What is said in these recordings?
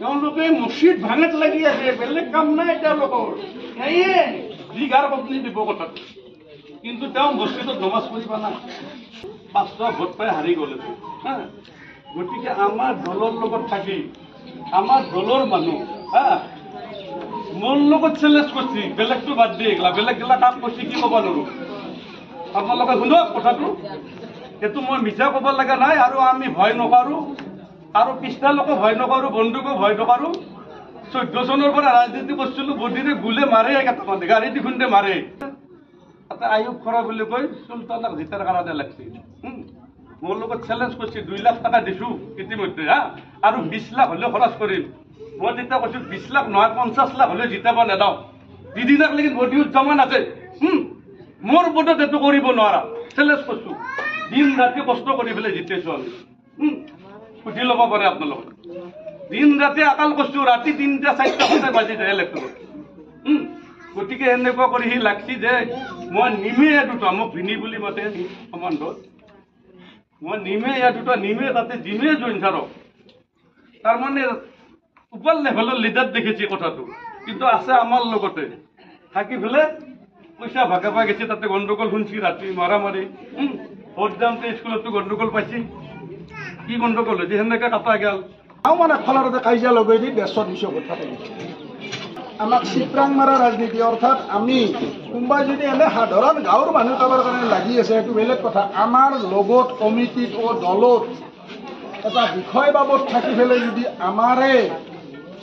তেওঁলোকে মছজিদ ভাঙাত লাগি আছে, বেলেগ কাম নাই তেওঁলোকৰ। সেয়ে দীঘাৰ পত্নী দিব কথাটো, কিন্তু তেওঁ মছজিদত নমাজ পঢ়িব নাই। 5টা ভোট পাই হাৰি গ'লে। গতিকে আমাৰ দলৰ লগত থাকি আমাৰ দলৰ মানুহ মোৰ লগত চেলেঞ্জ কৰিছে, বেলেগটো বাদ দিয়ে এইগিলা, বেলেগ গিলা কাম কৰিছে কি ক'ব নোৱাৰো। আপোনালোকে শুনক কথাটো, এইটো মই মিছা ক'ব লগা নাই। আৰু আমি ভয় নকৰোঁ, আৰু পিছফালকো ভয় নকৰোঁ, বন্ধুকো ভয় নকৰোঁ। 14 চনৰ পৰা ৰাজনীতি কৰিছিলোঁ, বডিৰে গুলে মাৰে, কেইটামান গাড়ী দি খুন্দে মাৰে। তাতে আয়ুব খৰা বুলি কৈ চুলতানক জিতাৰ কাৰণে লাগছে। মোৰ লগত চেলেঞ্জ কৰিছে, 2 লাখ টকা দিছোঁ ইতিমধ্যে আৰু 20 লাখ হ'লেও খৰচ কৰিম। মই যেতিয়া কৈছোঁ 20 লাখ নহয় 50 লাখ হ'লেও জিতাব নেদাওঁ। দিদিনাক লেকিন বডিত জমা নাছে। মোৰ ওপৰত এইটো কৰিব নোৱাৰা, চেলেঞ্জ কৰিছোঁ। দিন ৰাতি কষ্ট কৰি পেলাই জিতেছোঁ আমি। সুধি ল'ব পাৰে আপোনালোকে। দিন ৰাতি আকাল কৰিছোঁ, ৰাতি 3টা 4টা সদায় বাজি যায় ইলেক্ট্ৰত। গতিকে এনেকুৱা কৰি সি লাগছি যে মই নিমে দুটা, মোক ভিনি বুলি মাতে সম্বন্ধত, মই নিমে দুটা নিমে তাতে জিমে জইন ছাৰক। তাৰমানে ওপৰ লেভেলৰ লিডাৰ দেখিছে কথাটো, কিন্তু আছে আমাৰ লগতে থাকি পেলাই পইচা ভাগে পাই গেছে। তাতে গণ্ডগোল শুনছি, ৰাতি মাৰামাৰি। ভোট যাওঁতে স্কুলতো গণ্ডগোল পাইছে। কি গণ্ডগোল হৈছে সেনেকে কাটা গেল। মানে ফলাৰতে কাজিয়া লগাই দি 150 কথা পাতিছে। আমাক চিপৰাং মাৰা ৰাজনীতি, অৰ্থাৎ আমি কোনোবাই যদি এনে সাধাৰণ গাঁৱৰ মানুহ কাৰোবাৰ কাৰণে লাগি আছে সেইটো বেলেগ কথা। আমাৰ লগত কমিটিত দলত এটা বিষয় বাবদ থাকি পেলাই যদি আমাৰে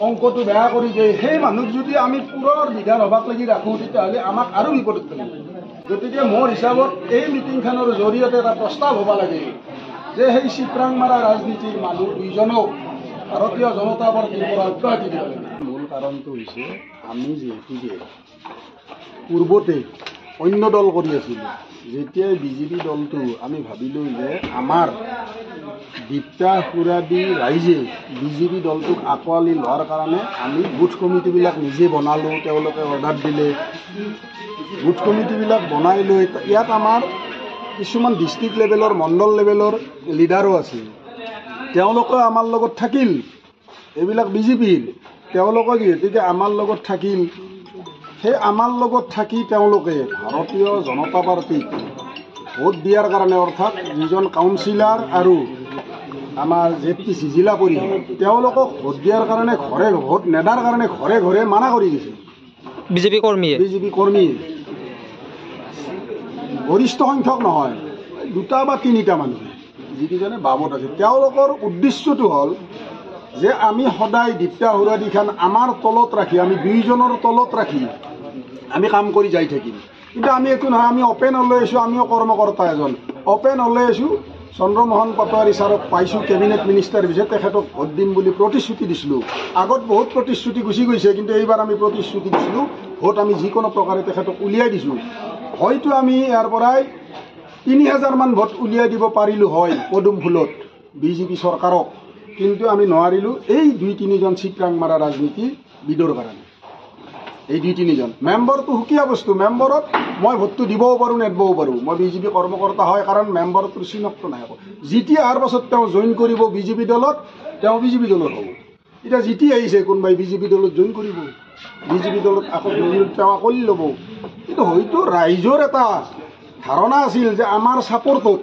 অংকটো বেয়া কৰি দিয়ে, সেই মানুহক যদি আমি পুৰৰ বিধানসভাক লাগি ৰাখোঁ, তেতিয়াহ'লে আমাক আৰু বিপদত পেলাব। গতিকে মোৰ হিচাপত এই মিটিংখনৰ জৰিয়তে এটা প্ৰস্তাৱ হ'ব লাগে যে সেই চিপৰাং মাৰা ৰাজনীতিৰ মানুহ 2জনক ভাৰতীয় জনতা পাৰ্টিৰ পৰা অব্যাহতি দিব লাগে। মূল কাৰণটো হৈছে আমি যিহেতুকে পূৰ্বতে অন্য দল কৰি আছিলোঁ, যেতিয়াই বিজেপি দলটো আমি ভাবিলোঁ যে আমাৰ দীপ্তা সুৰাদি ৰাইজে বিজেপি দলটোক আঁকোৱালি লোৱাৰ কাৰণে আমি বুথ কমিটিবিলাক নিজে বনালোঁ। তেওঁলোকে অৰ্ডাৰ দিলে, বুথ কমিটিবিলাক বনাই লৈ ইয়াত আমাৰ কিছুমান ডিষ্ট্ৰিক্ট লেভেলৰ, মণ্ডল লেভেলৰ লিডাৰো আছে। তেওঁলোকে আমাৰ লগত থাকিল, এইবিলাক বিজেপিৰ। তেওঁলোকে যিহেতুকে আমাৰ লগত থাকিল, সেই আমাৰ লগত থাকি তেওঁলোকে ভাৰতীয় জনতা পাৰ্টিক ভোট দিয়াৰ কাৰণে, অৰ্থাৎ যিজন কাউন্সিলাৰ আৰু আমাৰ ZPC জিলা পৰিষদ, তেওঁলোকক ভোট দিয়াৰ কাৰণে ভোট নেদাৰ কাৰণে ঘৰে ঘৰে মানা কৰি দিছে বিজেপি কৰ্মীয়ে। গৰিষ্ঠ সংখ্যক নহয়, 2টা বা 3টা মানুহ যিকেইজনে বাবদ আছে। তেওঁলোকৰ উদ্দেশ্যটো হ'ল যে আমি সদায় দীপ্তা সুৰাদিখান আমাৰ তলত ৰাখি, আমি 2জনৰ তলত ৰাখি আমি কাম কৰি যাই থাকিম। কিন্তু আমি এইটো নহয়, আমি অপেন ওলাই আছোঁ, আমিও কৰ্মকৰ্তা এজন অপেন ওলাই আছোঁ। চন্দ্ৰমোহন পাটোৱাৰী ছাৰক পাইছোঁ কেবিনেট মিনিষ্টাৰ পিছত, তেখেতক ভোট দিম বুলি প্ৰতিশ্ৰুতি দিছিলোঁ। আগত বহুত প্ৰতিশ্ৰুতি গুচি গৈছে, কিন্তু এইবাৰ আমি প্ৰতিশ্ৰুতি দিছিলোঁ, ভোট আমি যিকোনো প্ৰকাৰে তেখেতক উলিয়াই দিছোঁ। হয়তো আমি ইয়াৰ পৰাই 3000 মান ভোট উলিয়াই দিব পাৰিলোঁ হয় পদুম ফুলত বিজেপি চৰকাৰক, কিন্তু আমি নোৱাৰিলোঁ এই 2-3জন চিপৰাং মাৰা ৰাজনীতিবিদৰ কাৰণে। এই 2-3জন মেম্বাৰটো সুকীয়া বস্তু। মেম্বাৰত মই ভোটটো দিবও পাৰোঁ, নেদবও পাৰোঁ। মই বিজেপি কৰ্মকৰ্তা হয়, কাৰণ মেম্বাৰটোৰ চিনাক্ত নাই। যেতিয়া অহাৰ পাছত তেওঁ জইন কৰিব বিজেপি দলত, তেওঁ বিজেপি দলৰ হ'ব। এতিয়া যেতিয়া আহিছে কোনোবাই বিজেপি দলত জইন কৰিব, বিজেপি দলত আকৌ তেওঁ আকলি ল'ব। কিন্তু হয়তো ৰাইজৰ এটা ধাৰণা আছিল যে আমাৰ ছাপৰ্টত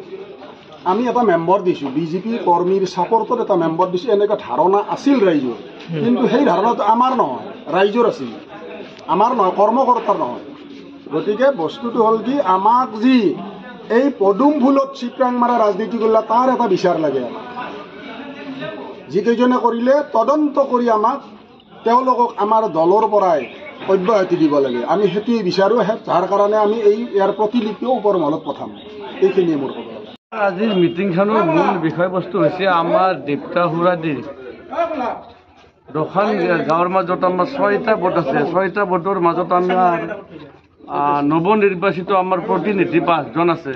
আমি এটা মেম্বাৰ দিছোঁ, বিজেপি কৰ্মীৰ ছাপৰ্টত এটা মেম্বাৰ দিছোঁ, এনেকুৱা ধাৰণা আছিল ৰাইজৰ। কিন্তু সেই ধাৰণাটো আমাৰ নহয়, ৰাইজৰ আছিল, আমাৰ নহয়, কৰ্মকৰ্তাৰ নহয়। গতিকে বস্তুটো হ'ল কি, আমাক যি এই পদুম ফুলত চিপৰাং মাৰা ৰাজনীতি কৰিলে তাৰ এটা বিচাৰ লাগে। আমাক যিকেইজনে কৰিলে তদন্ত কৰি আমাক তেওঁলোকক আমাৰ দলৰ পৰাই অব্যাহতি দিব লাগে। আমি সেইটোৱে বিচাৰোঁ, যাৰ কাৰণে আমি ইয়াৰ প্ৰতিলিপিও ওপৰ মহলত পঠাম। এইখিনিয়ে মোৰ ক'ব লাগে। আজিৰ মিটিংখনৰ মূল বিষয়বস্তু হৈছে আমাৰ দীপ্তা সুৰাদিৰ 2খন গাঁৱৰ মাজত আমাৰ 6টা ভোট আছে। 6টা ভোটৰ মাজত আমাৰ নৱনিৰ্বাচিত আমাৰ প্ৰতিনিধি 5জন আছে।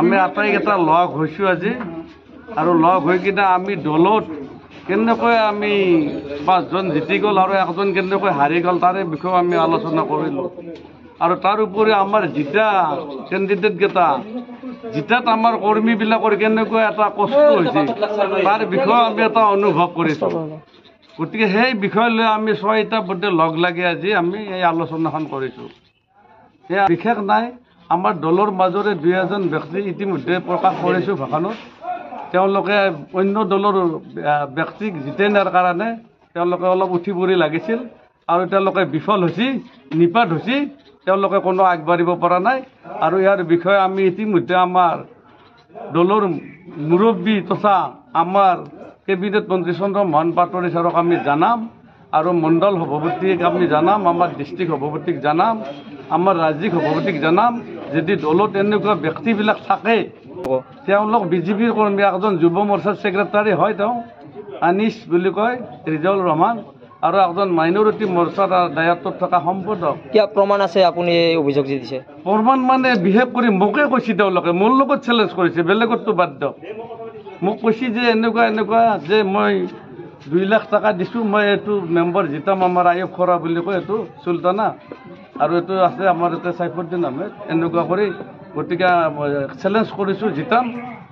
আমি আটাইকেইটা লগ হৈছোঁ আজি, আৰু লগ হৈ কিনে আমি দলত কেনেকৈ আমি 5জন জিতি গ'ল আৰু 1জন কেনেকৈ হাৰি গ'ল তাৰে বিষয়ে আমি আলোচনা কৰিলোঁ। আৰু তাৰ উপৰি আমাৰ জিতা কেণ্ডিডেটকেইটা জিতাত আমাৰ কৰ্মীবিলাকৰ কেনেকুৱা এটা কষ্ট হৈছে তাৰ বিষয়ে আমি এটা অনুভৱ কৰিছোঁ। গতিকে সেই বিষয় লৈ আমি 6টা বোৰ্ডে লগ লাগি আজি আমি এই আলোচনাখন কৰিছোঁ। সেয়া বিশেষ নাই, আমাৰ দলৰ মাজৰে 2-এজন ব্যক্তি ইতিমধ্যে প্ৰকাশ কৰিছোঁ ভাষণত। তেওঁলোকে অন্য দলৰ ব্যক্তিক জিতাই নিয়াৰ কাৰণে তেওঁলোকে অলপ উঠি পৰি লাগিছিল আৰু তেওঁলোকে বিফল হৈছে, নিপাত হৈছে, তেওঁলোকে কোনো আগবাঢ়িব পৰা নাই। আৰু ইয়াৰ বিষয়ে আমি ইতিমধ্যে আমাৰ দলৰ মুৰব্বী তথা আমাৰ কেবিনেট মন্ত্ৰী চন্দ্ৰমোহন পাটোৱাৰী ছাৰক আমি জনাম আৰু মণ্ডল সভাপতিক আমি জনাম, আমাৰ ডিষ্ট্ৰিক্ট সভাপতিক জনাম, আমাৰ ৰাজ্যিক সভাপতিক জনাম। যদি দলত এনেকুৱা ব্যক্তিবিলাক থাকে, তেওঁলোক বিজেপিৰ কৰ্মী, একজন যুৱ মৰ্চাৰ ছেক্ৰেটাৰী হয়, তেওঁ আনিছ বুলি কয় ৰিজাউল ৰহমান, আৰু একজন মাইনৰিটি মৰ্চাৰ দায়িত্বত থকা সম্পাদক। কিয় প্ৰমাণ আছে আপুনি এই অভিযোগ যি দিছে? প্ৰমাণ মানে বিশেষ কৰি মোকে কৈছে, তেওঁলোকে মোৰ লগত চেলেঞ্জ কৰিছে, বেলেগতো বাদ দিয়ক। মোক কৈছে যে এনেকুৱা যে মই 2 লাখ টকা দিছোঁ, মই এইটো মেম্বাৰ জিতাম, আমাৰ আয়ুব খৰা বুলি কয়, এইটো চুলতানা, আৰু এইটো আছে আমাৰ ইয়াতে চাইফুদ্দিন আহমেদ, এনেকুৱা কৰি গতিকে চেলেঞ্জ কৰিছোঁ, জিতাম,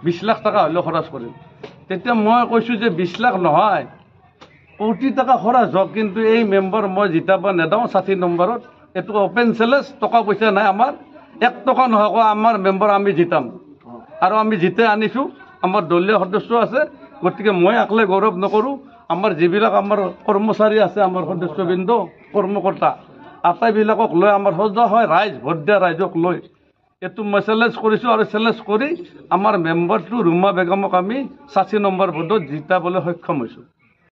20 লাখ টকা হ'লেও খৰচ কৰিম। তেতিয়া মই কৈছোঁ যে 20 লাখ নহয়, কোটি টকা খৰচ হওক, কিন্তু এই মেম্বাৰ মই জিতাব নেদাওঁ 60 নম্বৰত। এইটো অপেন চেলেঞ্জ, টকা পইচা নাই আমাৰ, 1 টকা নহওক আমাৰ মেম্বাৰ আমি জিতাম, আৰু আমি জিতাই আনিছোঁ। আমাৰ দলীয় সদস্য আছে, গতিকে মই অকলে গৌৰৱ নকৰোঁ, আমাৰ যিবিলাক আমাৰ কৰ্মচাৰী আছে, আমাৰ সদস্যবৃন্দ, কৰ্মকৰ্তা, আটাইবিলাকক লৈ আমাৰ সজা হয় ৰাইজ, ভোট দিয়া ৰাইজক লৈ এইটো মই চেলেঞ্জ কৰিছোঁ। আৰু চেলেঞ্জ কৰি আমাৰ মেম্বাৰটো ৰুমা বেগমক আমি 60 নম্বৰ ভোটত জিতাবলৈ সক্ষম হৈছোঁ।